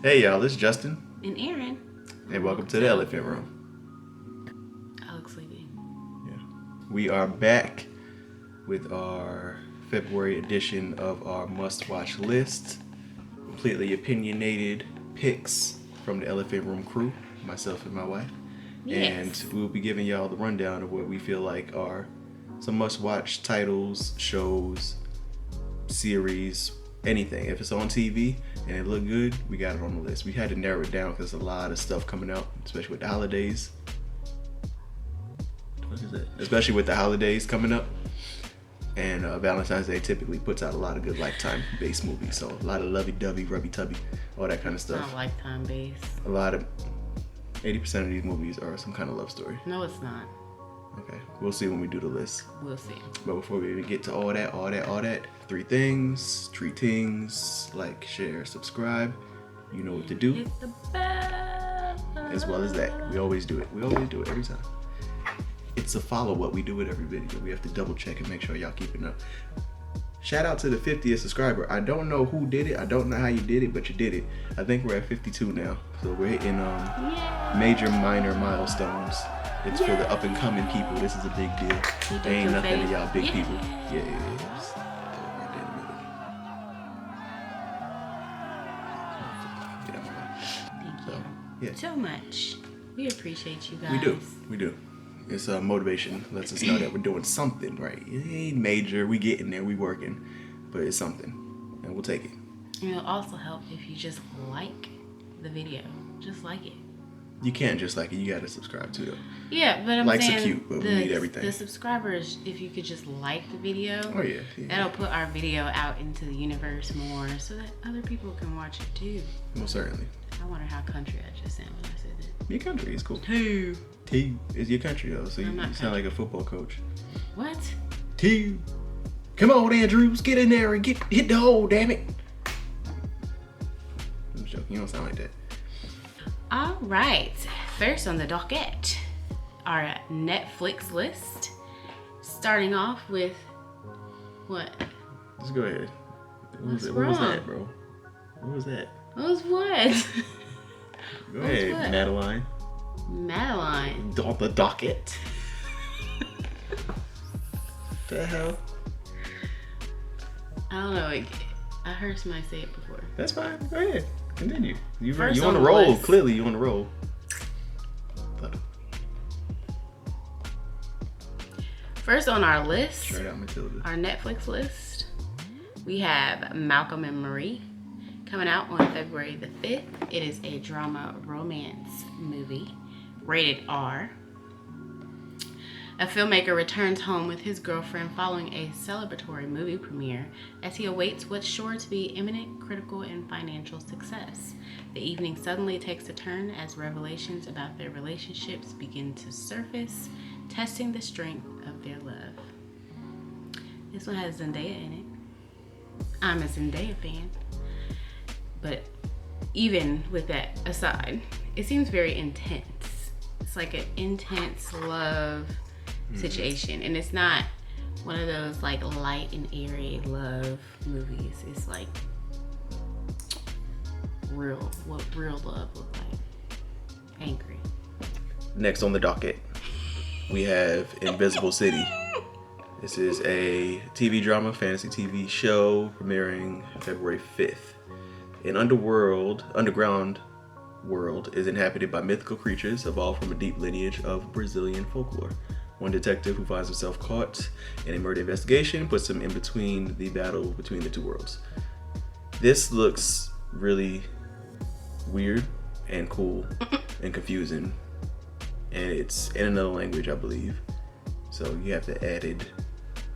Hey y'all, this is Justin. And Aaron. And welcome to the Elephant Room. I look sleepy. Yeah. We are back with our February edition of our must-watch list. Completely opinionated picks from the Elephant Room crew, myself and my wife. Yes. And we'll be giving y'all the rundown of what we feel like are some must-watch titles, shows, series, anything. If it's on TV and it look good, we got it on the list. We had to narrow it down because there's a lot of stuff coming out, especially with the holidays. What is that? Especially with the holidays coming up. And Valentine's Day typically puts out a lot of good Lifetime-based movies. So a lot of lovey-dovey, rubby-tubby, all that kind of stuff. It's not Lifetime-based. A lot of 80% of these movies are some kind of love story. No, it's not. Okay, we'll see when we do the list. We'll see. But before we even get to all that, 3 things, 3 things, like, share, subscribe. You know what to do. Hit the bell. As well as that, we always do it. We always do it every time. It's a follow-up. We do it every video. We have to double check and make sure y'all keeping up. Shout out to the 50th subscriber. I don't know who did it. I don't know how you did it, but you did it. I think we're at 52 now. So we're hitting major, minor milestones. It's for the up-and-coming people. This is a big deal. There ain't nothing to y'all big people. Yeah. Thank you so much. We appreciate you guys. We do. It's motivation. Lets us know that we're doing something right. It ain't major. We getting there. We working. But it's something. And we'll take it. And it'll also help if you just like the video. Just like it. You can't just like it. You gotta subscribe to it. Yeah, but I'm Likes saying are cute, but we need everything. The subscribers, if you could just like the video, yeah. That'll put our video out into the universe more so that other people can watch it too. Most certainly. I wonder how country I just sound when I said that. Your country is cool. Two. T is your country though, so you sound country. like a football coach. What? T. Come on, Andrews, get in there and hit the hole, damn it. I'm joking. You don't sound like that. All right. First on the docket, our Netflix list. Starting off with what? Just go ahead. What's What wrong? was that, bro? What was that? What was what? Go ahead, what? Madeline. Madeline. On the docket. The hell? I don't know. I heard somebody say it before. That's fine. Go ahead. Continue. You First on on the the roll. list. Clearly, you on the roll. First on our list, Straight out Matilda. our Netflix list, we have Malcolm and Marie coming out on February the 5th. It is a drama romance movie, rated R. A filmmaker returns home with his girlfriend following a celebratory movie premiere as he awaits what's sure to be imminent critical and financial success. The evening suddenly takes a turn as revelations about their relationships begin to surface, testing the strength of their love. This one has Zendaya in it. I'm a Zendaya fan. But even with that aside, it seems very intense. It's like an intense love situation. And it's not one of those like light and airy love movies. It's like what real love looks like. Angry. Next on the docket, we have Invisible City. This is a TV drama, fantasy TV show premiering February 5th. An underground world is inhabited by mythical creatures evolved from a deep lineage of Brazilian folklore. One detective who finds himself caught in a murder investigation puts him in between the battle between the two worlds. This looks really weird and cool and confusing. And it's in another language, I believe. So you have the added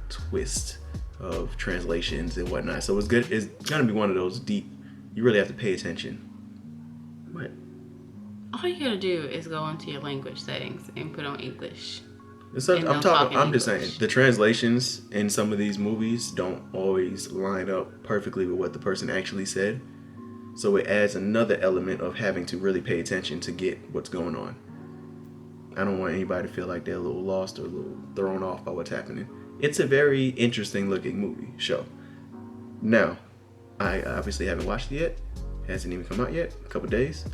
twist of translations and whatnot. So it's good. It's gonna be one of those deep. You really have to pay attention. What? All you gotta do is go into your language settings and put on English. I'm just saying the translations in some of these movies don't always line up perfectly with what the person actually said. So it adds another element of having to really pay attention to get what's going on. I don't want anybody to feel like they're a little lost or a little thrown off by what's happening. It's a very interesting looking show. Now, I obviously haven't watched it yet. Hasn't even come out yet, a couple days.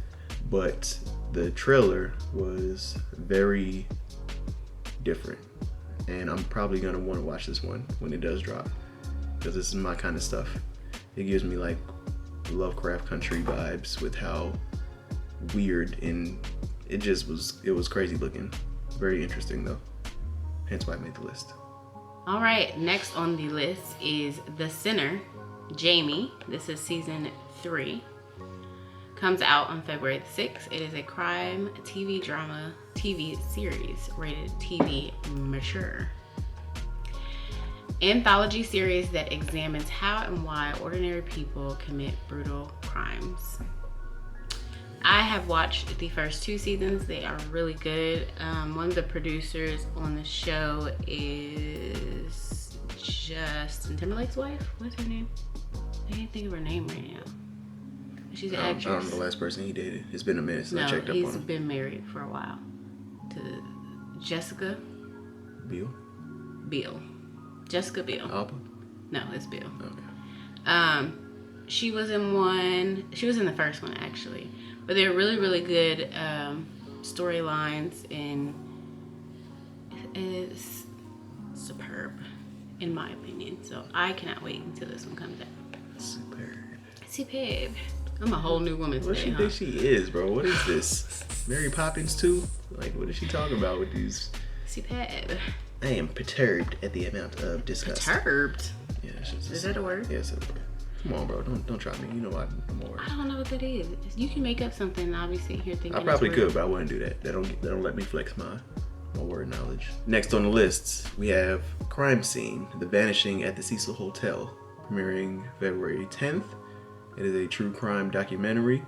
But the trailer was very different. And I'm probably going to want to watch this one when it does drop. Because this is my kind of stuff. It gives me like Lovecraft Country vibes with how weird and it was crazy looking. Very interesting though. Hence why I made the list. All right, next on the list is The Sinner, Jamie. This is season 3. Comes out on February 6th. It is a crime TV drama TV series rated TV mature. Anthology series that examines how and why ordinary people commit brutal crimes. I have watched the first 2 seasons. They are really good. One of the producers on the show is Justin Timberlake's wife. What's her name? I can't think of her name right now. She's an actress. I don't know the last person he dated. It's been a minute since I checked up on him. He's been married for a while to Jessica Biel. Jessica Biel. Alba? No, it's Biel. Okay. She was in the first one actually. But they're really, really good storylines, and it's superb, in my opinion. So I cannot wait until this one comes out. Superb. I'm a whole new woman today. What she think she is, bro? What is this? Mary Poppins 2? Like, what is she talking about with these? Superb. I am perturbed at the amount of disgust. Perturbed? Yeah. Is that a word? Yes, it's a word. Come on, bro. Don't try me. You know I'm a word. I don't know what that is. You can make up something and I'll be sitting here thinking I probably could, but I wouldn't do that. They don't let me flex my word knowledge. Next on the list, we have Crime Scene, The Vanishing at the Cecil Hotel, premiering February 10th. It is a true crime documentary.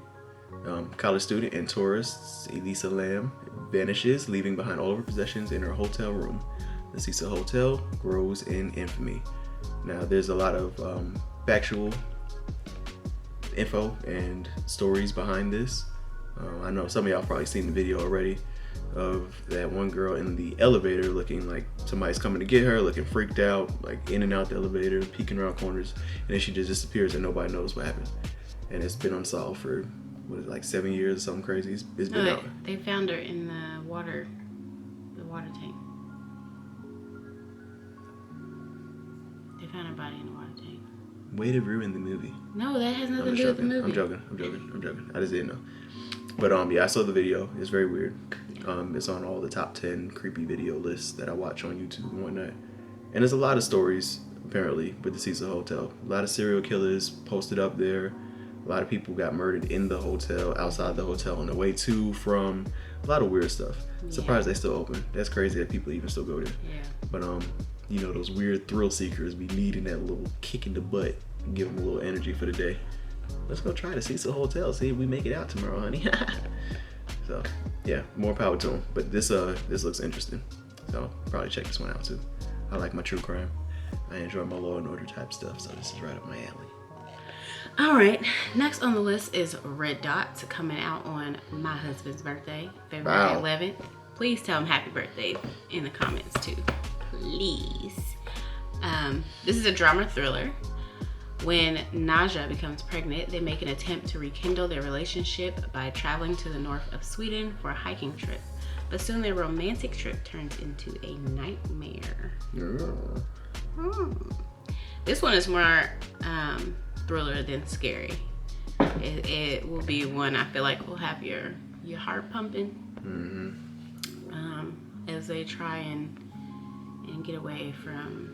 College student and tourist Elisa Lam vanishes, leaving behind all of her possessions in her hotel room. The Cecil Hotel grows in infamy. Now, there's a lot of factual info and stories behind this. I know some of y'all probably seen the video already of that one girl in the elevator looking like somebody's coming to get her, looking freaked out, like in and out the elevator, peeking around corners, and then she just disappears and nobody knows what happened. And it's been unsolved for like 7 years or something crazy. It's been out. They found her in the water tank. They found her body in the water tank. Way to ruin the movie. No, that has nothing to do with the movie. I'm joking. I just didn't know. But yeah, I saw the video. It's very weird. It's on all the top 10 creepy video lists that I watch on YouTube and whatnot. And there's a lot of stories, apparently, with the Cecil Hotel. A lot of serial killers posted up there. A lot of people got murdered in the hotel, outside the hotel, on the way to, from. A lot of weird stuff. Yeah. Surprised they still open. That's crazy that people even still go there. Yeah. But you know, those weird thrill seekers be needing that little kick in the butt and give them a little energy for the day. Let's go try the Cecil Hotel. See if we make it out tomorrow, honey. So yeah, more power to them. But this looks interesting. So I'll probably check this one out too. I like my true crime. I enjoy my Law and Order type stuff. So this is right up my alley. All right, next on the list is Red Dots, coming out on my husband's birthday, February 11th. Please tell him happy birthday in the comments too, please. This is a drama thriller. When Naja becomes pregnant, they make an attempt to rekindle their relationship by traveling to the north of Sweden for a hiking trip. But soon their romantic trip turns into a nightmare. This one is more thriller than scary. It will be one I feel like will have your heart pumping as they try and get away from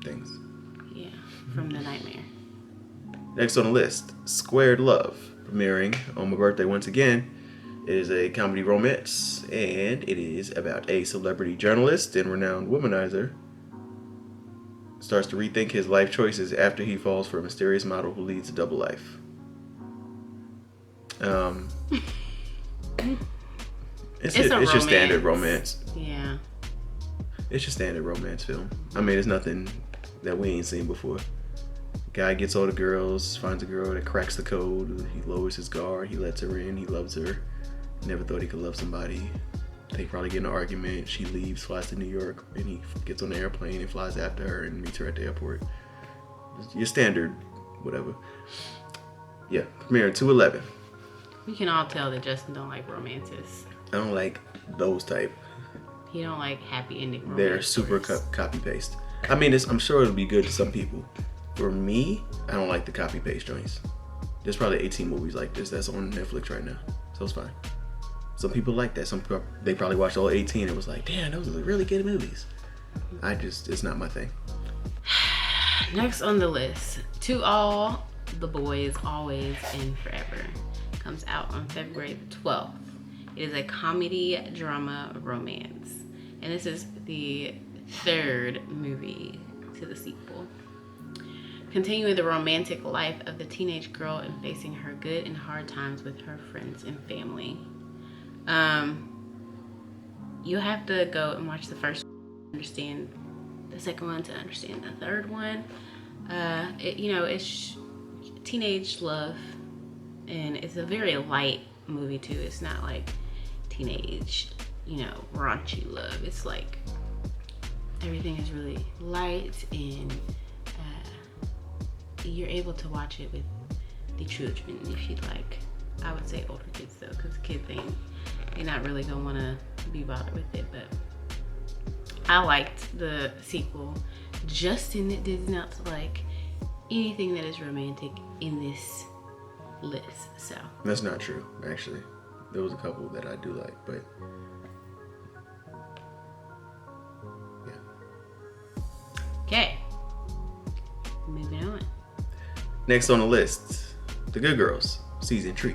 things. Yeah, from the nightmare. Next on the list, Squared Love, premiering on my birthday once again. It is a comedy romance, and it is about a celebrity journalist and renowned womanizer starts to rethink his life choices after he falls for a mysterious model who leads a double life. It's your standard romance. Yeah. It's your standard romance film. I mean, it's nothing that we ain't seen before. Guy gets all the girls, finds a girl that cracks the code. He lowers his guard. He lets her in. He loves her. Never thought he could love somebody. They probably get in an argument. She leaves, flies to New York, and he gets on the airplane and flies after her and meets her at the airport. Your standard, whatever. Yeah, premiering 2/11. We can all tell that Justin don't like romances. I don't like those type. He don't like happy ending romance. They're super copy paste. I mean, I'm sure it'll be good to some people. For me, I don't like the copy paste joints. There's probably 18 movies like this that's on Netflix right now, so it's fine. Some people like that. Some people, they probably watched all 18 and was like, damn, those are really good movies. It's not my thing. Next on the list, To All the Boys, Always and Forever, comes out on February the 12th. It is a comedy drama romance, and this is the third movie to the sequel. Continuing the romantic life of the teenage girl and facing her good and hard times with her friends and family. You have to go and watch the first one to understand the second one, to understand the third one. It's teenage love, and it's a very light movie too. It's not like teenage, raunchy love. It's like everything is really light, and you're able to watch it with the children if you'd like. I would say older kids though, because kids they're not really gonna want to be bothered with it. But I liked the sequel. Justin did not like anything that is romantic in this list, so that's not true. Actually, there was a couple that I do like, but yeah. Okay, moving on. Next on the list, The Good Girls season 3,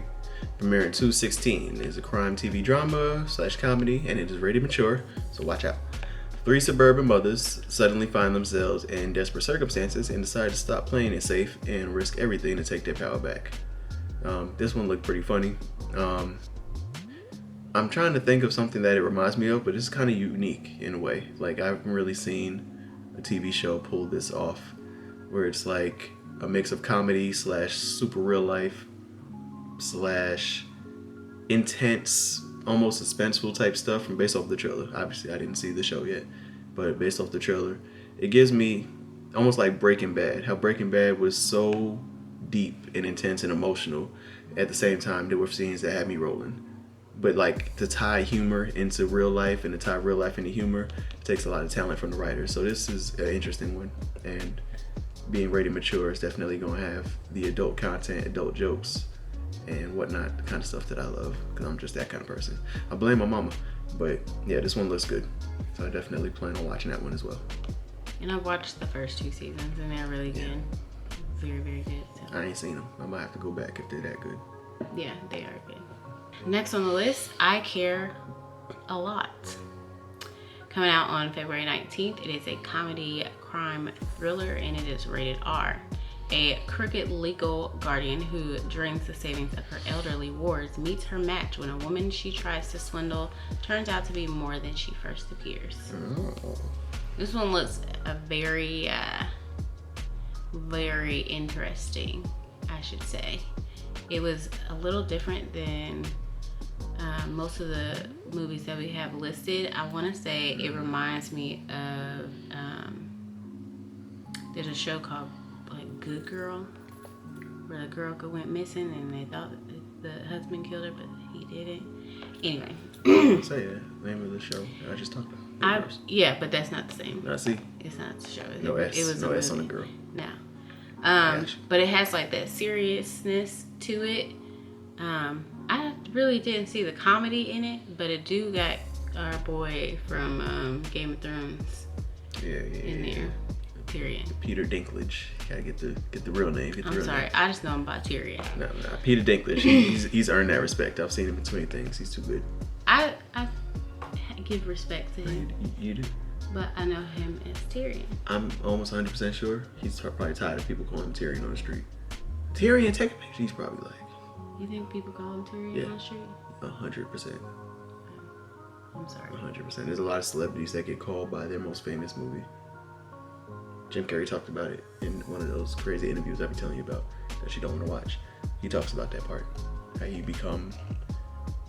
premiering 2/16, is a crime TV drama / comedy, and it is rated mature, so watch out. 3 suburban mothers suddenly find themselves in desperate circumstances and decide to stop playing it safe and risk everything to take their power back. This one looked pretty funny. I'm trying to think of something that it reminds me of, but it's kind of unique in a way. Like, I haven't really seen a TV show pull this off, where it's like a mix of comedy / super real life / intense, almost suspenseful type stuff from based off the trailer. Obviously, I didn't see the show yet, but based off the trailer, it gives me almost like Breaking Bad. How Breaking Bad was so deep and intense and emotional. At the same time, there were scenes that had me rolling. But like, to tie humor into real life and to tie real life into humor takes a lot of talent from the writers. So this is an interesting one, and being rated mature is definitely going to have the adult content, adult jokes, and whatnot, the kind of stuff that I love, because I'm just that kind of person. I blame my mama, but yeah, this one looks good, so I definitely plan on watching that one as well. And I've watched the first 2 seasons, and they're really good. Very, very good. So. I ain't seen them. I might have to go back if they're that good. Yeah, they are good. Next on the list, I Care a Lot. Coming out on February 19th, it is a comedy crime thriller, and it is rated R. A crooked legal guardian who drains the savings of her elderly wards meets her match when a woman she tries to swindle turns out to be more than she first appears. Oh. This one looks very interesting, I should say. It was a little different than most of the movies that we have listed. I want to say it reminds me of there's a show called Good Girl, where the girl went missing and they thought the husband killed her, but he didn't. Anyway. Say that name of the show I just talked about. Yeah, but that's not the same. I see. It's not the show. No S. It was no S on the girl. No. Gotcha. But it has like that seriousness to it. I really didn't see the comedy in it, but it do got our boy from Game of Thrones in there. Tyrion. Peter Dinklage. Gotta get the real name. I'm sorry, I just know him by Tyrion. No. Peter Dinklage. He's earned that respect. I've seen him in too many things. He's too good. I give respect to him. You do. But I know him as Tyrion. I'm almost 100% sure he's probably tired of people calling him Tyrion on the street. Tyrion, take a picture. He's probably like. You think people call him Tyrion on the street? 100%. I'm sorry. 100%. There's a lot of celebrities that get called by their most famous movie. Jim Carrey talked about it in one of those crazy interviews I be telling you about that you don't want to watch. He talks about that part. How you become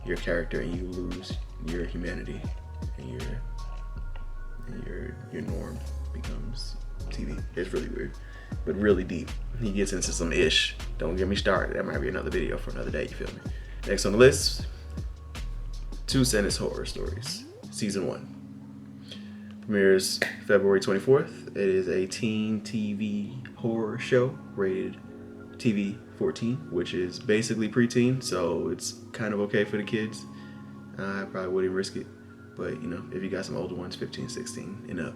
your character and you lose your humanity and your norm becomes TV. It's really weird. but really deep. He gets into some ish. Don't get me started. That might be another video for another day, you feel me? Next on the list, 2 Sentence Horror Stories, Season 1. Premieres February 24th. It is a teen TV horror show rated TV 14, which is basically preteen, so it's kind of okay for the kids. I probably wouldn't risk it, but you know, if you got some older ones, 15, 16 and up,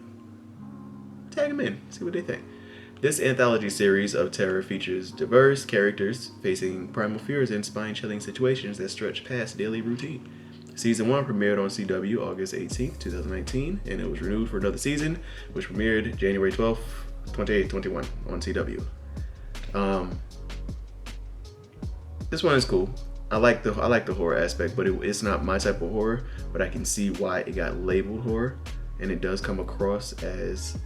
tag them in, see what they think. This anthology series of terror features diverse characters facing primal fears and spine-chilling situations that stretch past daily routine. Season 1 premiered on CW August 18th, 2019, and it was renewed for another season, which premiered January 12th, 2021 on CW. This one is cool. I like the horror aspect, but it's not my type of horror, but I can see why it got labeled horror, and it does come across as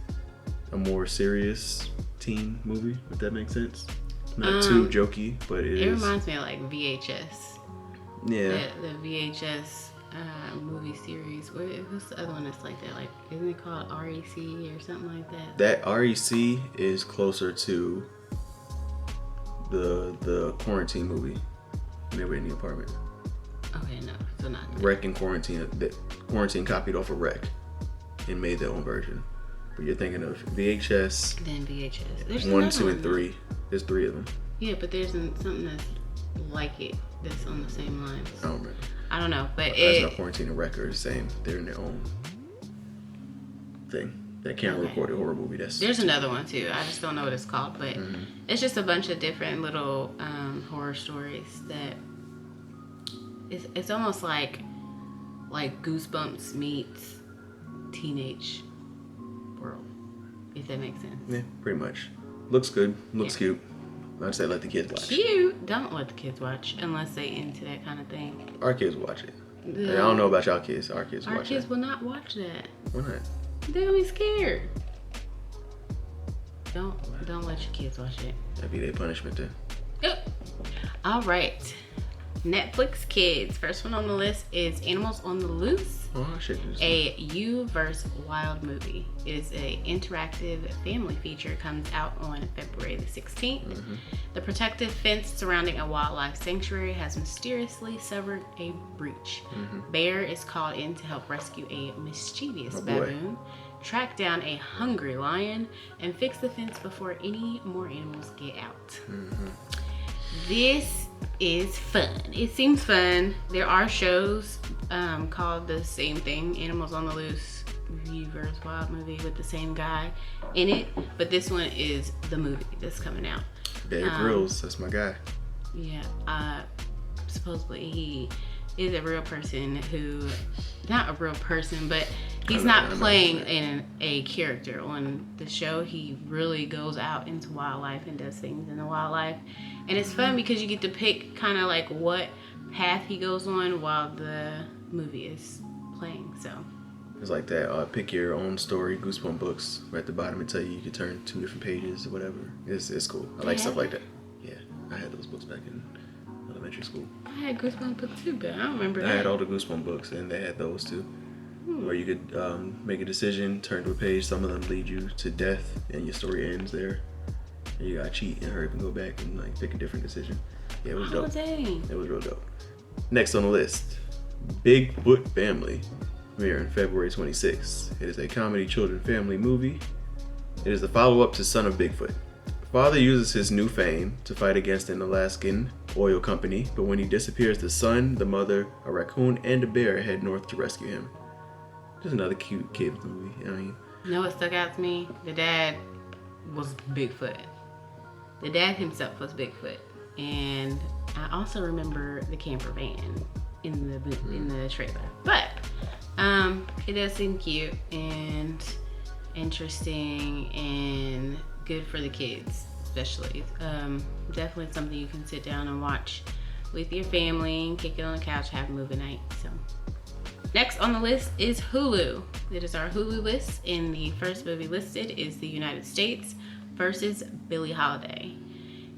a more serious teen movie, if that makes sense. Not too jokey, but it is. Reminds me of like VHS. Yeah. The VHS movie series. What's the other one that's like that? Like, isn't it called REC or something like that? That REC is closer to the quarantine movie. They were in the apartment. Okay, no, so not that. Rec and Quarantine. Quarantine copied off of Rec and made their own version. But you're thinking of VHS. Then VHS. There's 1, 2, and 3. There's 3 of them. Yeah, but there's something that's like it that's on the same lines. I don't remember. I don't know, but That's not Quarantine and Rec are the same. They're in their own thing. That camera recorded horror movie. There's another one too. I just don't know what it's called, but it's just a bunch of different little horror stories that it's almost like Goosebumps meets Teenage World, if that makes sense. Yeah, pretty much. Looks good. Looks cute. I'd say let the kids watch. Cute. Don't let the kids watch unless they into that kind of thing. Our kids watch it. I don't know about y'all kids. Our kids watch it. Our kids will not watch that. Why not? They'll be scared. Don't let your kids watch it. That'd be their punishment then. Yep. All right. Netflix Kids. First one on the list is Animals on the Loose. Oh, I should do A You vs. Wild movie. It is an interactive family feature. Comes out on February the 16th. The protective fence surrounding a wildlife sanctuary has mysteriously severed a breach. Bear is called in to help rescue a mischievous baboon, track down a hungry lion, and fix the fence before any more animals get out. This is fun. It seems fun. There are shows called the same thing, Animals on the Loose, You vs. Wild movie with the same guy in it, but this one is the movie that's coming out. Bear Grylls, that's my guy. Yeah, supposedly he is a real person who, not a real person, but he's not playing in a character on the show. He really goes out into wildlife and does things in the wildlife. And it's fun because you get to pick kind of like what path he goes on while the movie is playing. So it's like that. Pick your own story. Goosebump books right at the bottom and tell you can turn 2 different pages or whatever. It's cool. I like stuff like that. Yeah, I had those books back in elementary school. I had Goosebump books too, but I don't remember. I had all the Goosebump books, and they had those too. Where you could make a decision, turn to a page. Some of them lead you to death, and your story ends there. And you gotta cheat and hurry up and go back and like pick a different decision. Yeah, it was dope. Dang. It was real dope. Next on the list, Bigfoot Family, premiering February 26th. It is a comedy children family movie. It is the follow-up to Son of Bigfoot. Father uses his new fame to fight against an Alaskan oil company, but when he disappears, the son, the mother, a raccoon, and a bear head north to rescue him. Just another cute kid movie. I mean, you know what stuck out to me? The dad was Bigfoot. The dad himself was Bigfoot, and I also remember the camper van in the trailer. But it does seem cute and interesting and good for the kids, especially. Definitely something you can sit down and watch with your family and kick it on the couch, have a movie night. So next on the list is Hulu. It is our Hulu list, and the first movie listed is The United States versus Billie Holiday.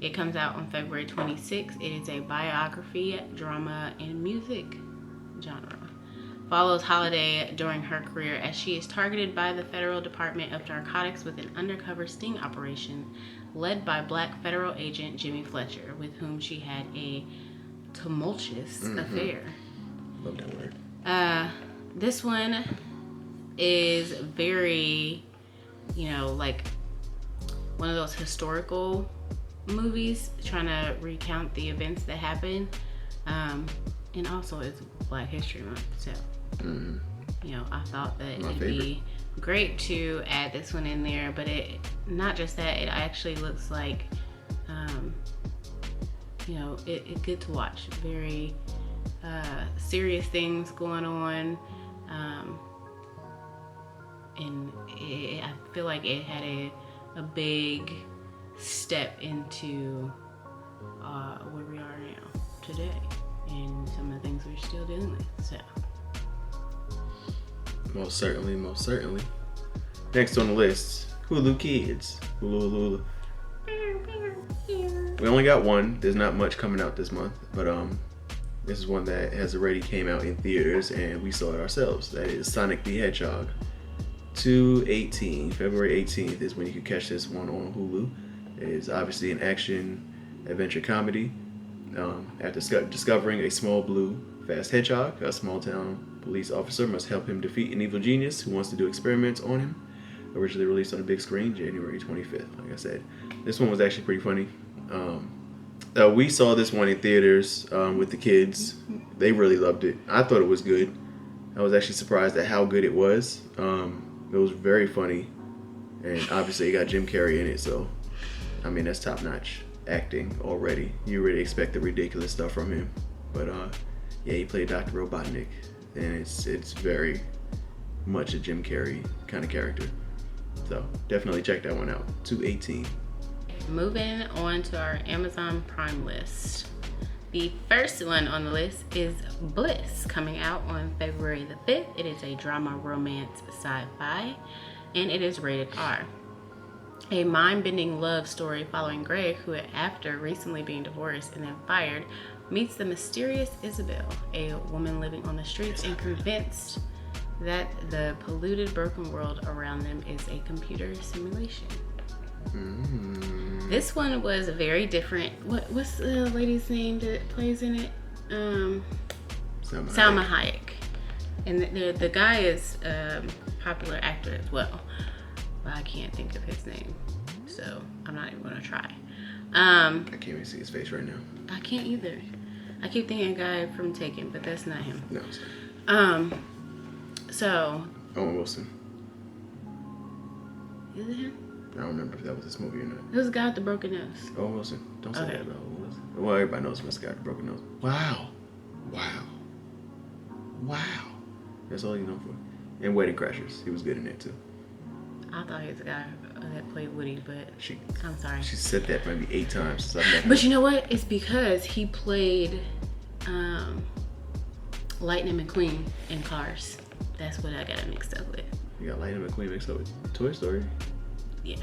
It comes out on February 26th. It is a biography, drama, and music genre. Follows Holiday during her career as she is targeted by the Federal Department of Narcotics with an undercover sting operation led by Black federal agent Jimmy Fletcher, with whom she had a tumultuous affair. Love that word. This one is very, like one of those historical movies trying to recount the events that happened. And also it's Black History Month, so I thought that it'd be great to add this one in there, but it not just that, it actually looks like it's good to watch. Very serious things going on, and I feel like it had a big step into where we are now today and some of the things we're still dealing with. So most certainly. Next on the list, Hulu Kids. Hulu. We only got one. There's not much coming out this month, but this is one that has already came out in theaters and we saw it ourselves. That is Sonic the Hedgehog. February 18th is when you can catch this one on Hulu. It is obviously an action adventure comedy. After discovering a small blue fast hedgehog, a small town police officer must help him defeat an evil genius who wants to do experiments on him. Originally released on the big screen January 25th. Like I said, this one was actually pretty funny. We saw this one in theaters with the kids. They really loved it. I thought it was good. I was actually surprised at how good it was. It was very funny, and obviously it got Jim Carrey in it, so I mean that's top-notch acting already. You really expect the ridiculous stuff from him, but he played Dr. Robotnik, and it's very much a Jim Carrey kind of character. So definitely check that one out. 2/18. Moving on to our Amazon Prime list. The first one on the list is Bliss, coming out on February the 5th. It is a drama, romance, sci-fi, and it is rated R. A mind-bending love story following Greg, who after recently being divorced and then fired, meets the mysterious Isabel, a woman living on the streets and convinced that the polluted, broken world around them is a computer simulation. This one was very different. What's the lady's name that plays in it? Salma Hayek. And the guy is a popular actor as well, but I can't think of his name, so I'm not even gonna try. I can't even see his face right now. I can't either. I keep thinking a guy from Taken, but that's not him. No. It's not. So. Owen Wilson. Is it him? I don't remember if that was this movie or not. It was the guy with the broken nose. Owen Wilson. Don't say that about Owen Wilson. Well, everybody knows Mr. Guy with the broken nose. Wow. That's all you know for. And Wedding Crashers. He was good in that too. I thought he was the guy that played Woody, but I'm sorry. She said that maybe 8 times. But you know what? It's because he played Lightning McQueen in Cars. That's what I got it mixed up with. You got Lightning McQueen mixed up with Toy Story? Yeah.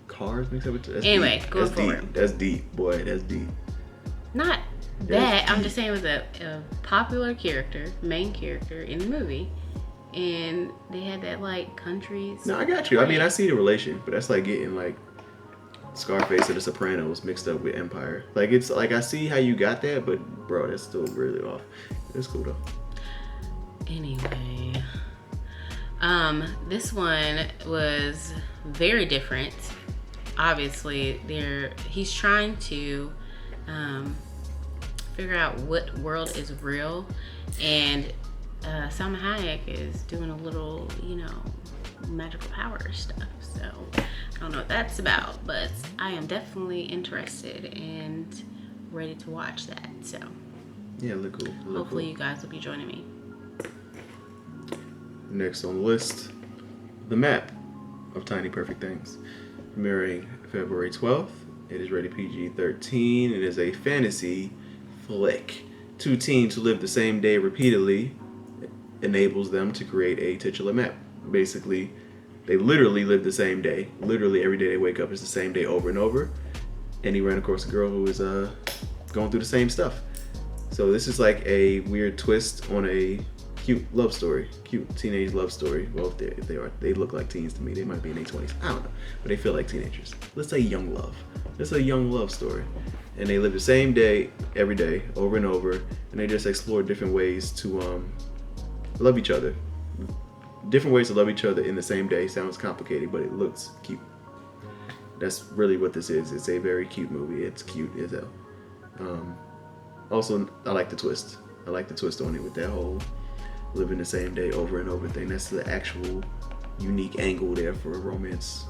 Cars mixed up with... Anyway, going forward. Deep. That's deep, boy. That's deep. Not that. I'm just saying it was a popular character, main character in the movie. And they had that, like, countries. No, I got you. I mean, I see the relation. But that's like getting, like, Scarface or The Sopranos mixed up with Empire. Like, it's like, I see how you got that. But, bro, that's still really off. It's cool, though. Anyway. This one was very different. Obviously, he's trying to figure out what world is real, and Salma Hayek is doing a little, magical power stuff. So I don't know what that's about, but I am definitely interested and ready to watch that. So yeah, look cool. Hopefully you guys will be joining me. Next on the list, The Map of Tiny Perfect Things. Premiering February 12th. It is rated PG-13. It is a fantasy flick. 2 teens who live the same day repeatedly enables them to create a titular map. Basically, they literally live the same day. Literally every day they wake up is the same day over and over. And he ran across a girl who was going through the same stuff. So this is like a weird twist on a cute love story, cute teenage love story. Well, if they look like teens to me. They might be in their 20s. I don't know, but they feel like teenagers. Let's say young love. It's a young love story, and they live the same day every day, over and over, and they just explore different ways to love each other. Different ways to love each other in the same day. Sounds complicated, but it looks cute. That's really what this is. It's a very cute movie. It's cute as hell. Also, I like the twist. I like the twist on it with that whole living the same day over and over thing. That's the actual unique angle there for a romance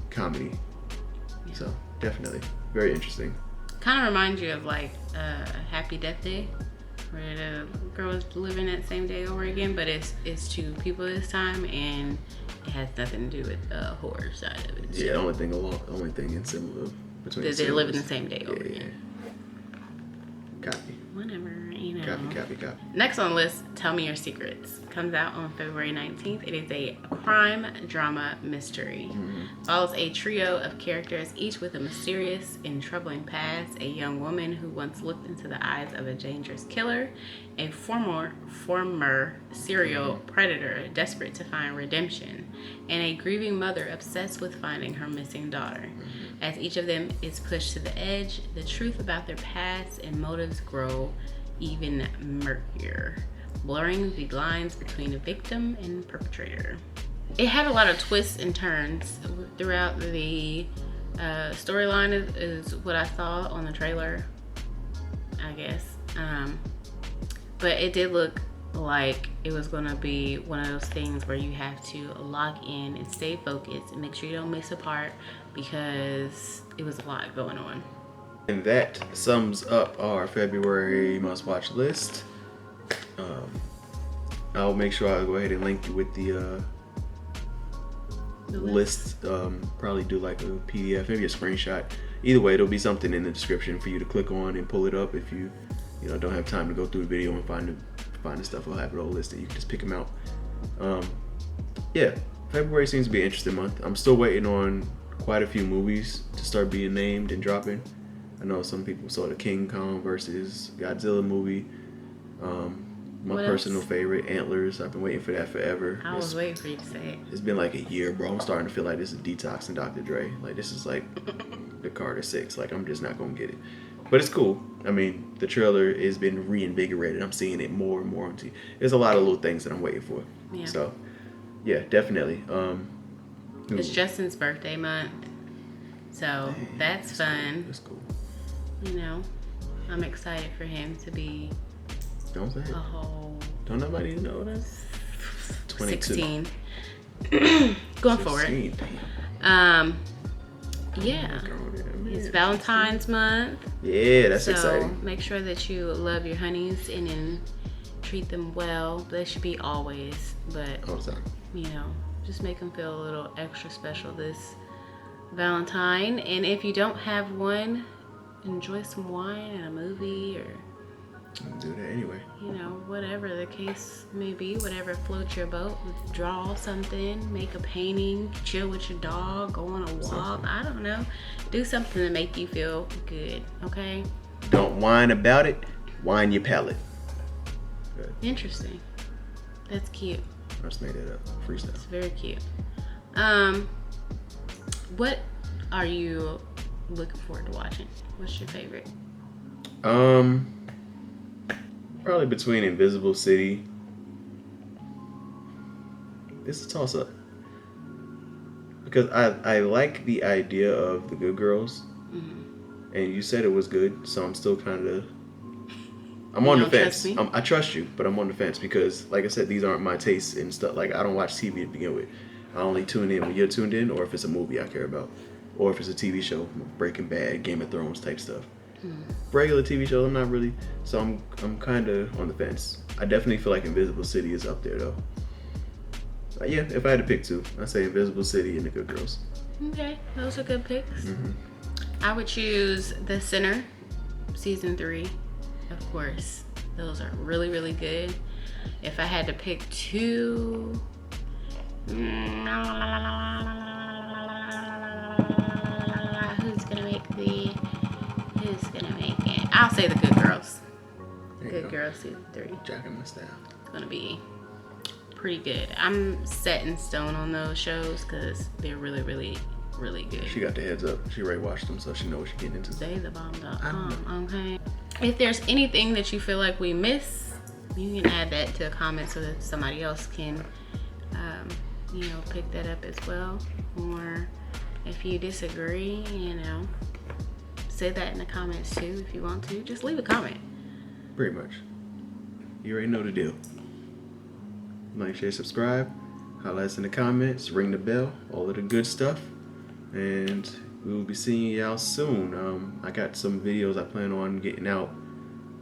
comedy. Yeah. So definitely very interesting. Kind of reminds you of like Happy Death Day, where the girl is living that same day over again, but it's two people this time, and it has nothing to do with the horror side of it. Yeah, the only thing in similar between that they're living the same day over again. Copy. Whatever, you know. Copy. Next on the list, Tell Me Your Secrets. Comes out on February 19th. It is a crime drama mystery. Follows a trio of characters, each with a mysterious and troubling past. A young woman who once looked into the eyes of a dangerous killer. A former serial predator desperate to find redemption. And a grieving mother obsessed with finding her missing daughter. As each of them is pushed to the edge, the truth about their past and motives grow even murkier, blurring the lines between a victim and perpetrator. It had a lot of twists and turns throughout the storyline is what I saw on the trailer, I guess. But it did look like it was gonna be one of those things where you have to lock in and stay focused and make sure you don't miss a part, because it was a lot going on. And that sums up our February must-watch list. I'll make sure I'll go ahead and link you with the list. Probably do like a PDF, maybe a screenshot. Either way, there'll be something in the description for you to click on and pull it up if you don't have time to go through the video and find the stuff. We'll have it all listed. You can just pick them out. Yeah, February seems to be an interesting month. I'm still waiting on quite a few movies to start being named and dropping. I know some people saw the King Kong versus Godzilla movie. My personal favorite, Antlers. I've been waiting for that forever. I was waiting for you to say it. It's been like a year, bro. I'm starting to feel like this is Detox and Dr. Dre. Like, this is like the Carter 6. Like, I'm just not going to get it. But it's cool. I mean, the trailer has been reinvigorated. I'm seeing it more and more on TV. There's a lot of little things that I'm waiting for. Yeah. So, yeah, definitely. It's Justin's birthday month. So, that's fun. That's cool. I'm excited for him to be Don't say it. Don't nobody know that. 22. 16. Going 16, for it. Damn. Yeah. It's Valentine's month. Yeah, that's so exciting. Make sure that you love your honeys and then treat them well. They should be always, but all the time. Just make them feel a little extra special this Valentine. And if you don't have one, enjoy some wine and a movie, or do that anyway. Whatever the case may be, whatever floats your boat. Draw something, make a painting, chill with your dog, go on a walk. I don't know. Do something to make you feel good, okay? Don't whine about it. Whine your palate. Good. Interesting. That's cute. I just made it up. Freestyle. It's very cute. What are you looking forward to watching? What's your favorite? Probably between Invisible City. It's a toss-up. Because I like the idea of The Good Girls. Mm-hmm. And you said it was good, so I'm still kind of... I'm on the fence. I trust you, but I'm on the fence because, like I said, these aren't my tastes and stuff. Like, I don't watch TV to begin with. I only tune in when you're tuned in, or if it's a movie I care about. Or if it's a TV show, Breaking Bad, Game of Thrones type stuff. Regular TV shows, I'm not really, so I'm kind of on the fence. I definitely feel like Invisible City is up there though. Yeah, if I had to pick two, I'd say Invisible City and The Good Girls. Okay, those are good picks. Mm-hmm. I would choose The Sinner, season 3, of course. Those are really, really good. If I had to pick two, who's gonna make it? I'll say The Good Girls. Good Girls season 3. Jacking my style. gonna be pretty good. I'm set in stone on those shows because they're really, really, really good. She got the heads up. She already watched them, so she knows what she's getting into. SayTheBomb.com. Okay. If there's anything that you feel like we miss, you can add that to a comment so that somebody else can, pick that up as well. Or if you disagree, say that in the comments too if you want to. Just leave a comment. Pretty much. You already know the deal. Like, share, subscribe, holla us in the comments, ring the bell, all of the good stuff. And we will be seeing y'all soon. I got some videos I plan on getting out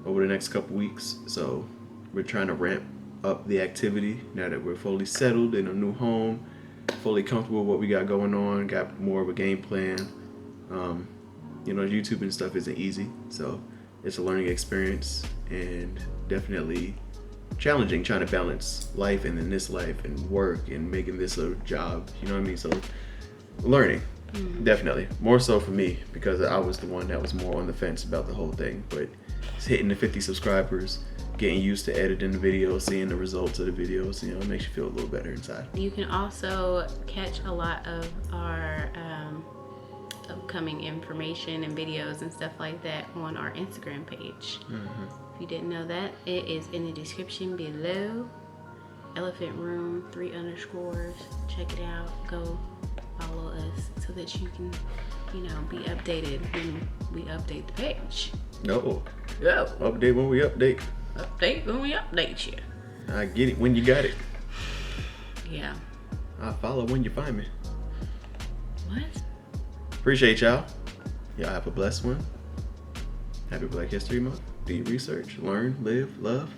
over the next couple weeks. So we're trying to ramp up the activity now that we're fully settled in a new home, fully comfortable with what we got going on, got more of a game plan. YouTube and stuff isn't easy, so it's a learning experience and definitely challenging trying to balance life and then this life and work and making this a job, you know what I mean? So learning, definitely. More so for me because I was the one that was more on the fence about the whole thing, but it's hitting the 50 subscribers, getting used to editing the videos, seeing the results of the videos, it makes you feel a little better inside. You can also catch a lot of our upcoming information and videos and stuff like that on our Instagram page. If you didn't know that, it is in the description below. ElephantRoom 3_. Check it out. Go follow us so that you can, be updated when we update the page. No. Yeah. Update when we update. Update when we update you. I get it when you got it. Yeah. I follow when you find me. What? Appreciate y'all. Y'all have a blessed one. Happy Black History Month. Do your research, learn, live, love,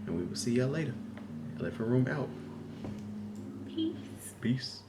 and we will see y'all later. ElephantRoom out. Peace. Peace.